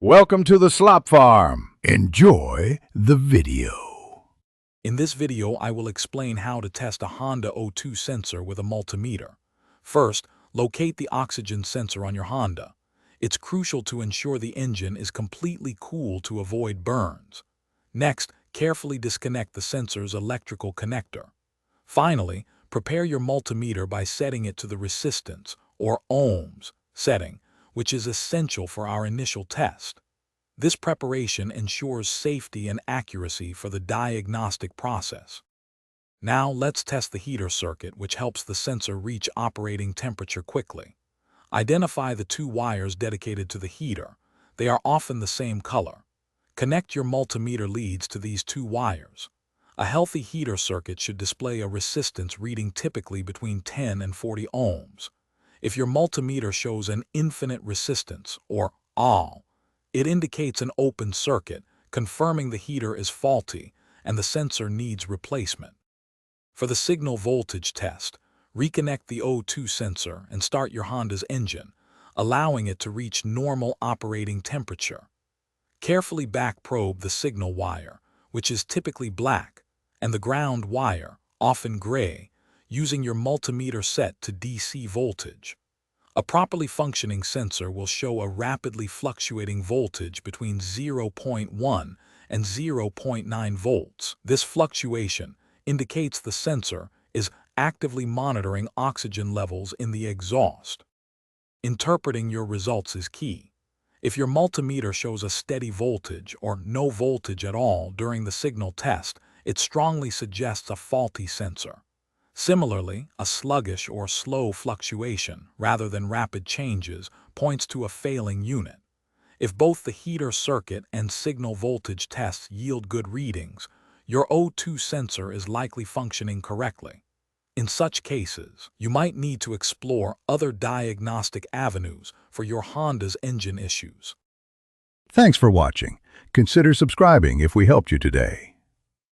Welcome to the Slop Farm. Enjoy the video. In this video, I will explain how to test a Honda O2 sensor with a multimeter. First, locate the oxygen sensor on your Honda. It's crucial to ensure the engine is completely cool to avoid burns. Next, carefully disconnect the sensor's electrical connector. Finally, prepare your multimeter by setting it to the resistance, or ohms, setting, which is essential for our initial test. This preparation ensures safety and accuracy for the diagnostic process. Now let's test the heater circuit, which helps the sensor reach operating temperature quickly. Identify the two wires dedicated to the heater. They are often the same color. Connect your multimeter leads to these two wires. A healthy heater circuit should display a resistance reading typically between 10 and 40 ohms. If your multimeter shows an infinite resistance, or all, it indicates an open circuit, confirming the heater is faulty and the sensor needs replacement. For the signal voltage test, reconnect the O2 sensor and start your Honda's engine, allowing it to reach normal operating temperature. Carefully back probe the signal wire, which is typically black, and the ground wire, often gray, using your multimeter set to DC voltage. A properly functioning sensor will show a rapidly fluctuating voltage between 0.1 and 0.9 volts. This fluctuation indicates the sensor is actively monitoring oxygen levels in the exhaust. Interpreting your results is key. If your multimeter shows a steady voltage or no voltage at all during the signal test, it strongly suggests a faulty sensor. Similarly, a sluggish or slow fluctuation, rather than rapid changes, points to a failing unit. If both the heater circuit and signal voltage tests yield good readings, your O2 sensor is likely functioning correctly. In such cases, you might need to explore other diagnostic avenues for your Honda's engine issues. Thanks for watching. Consider subscribing if we helped you today.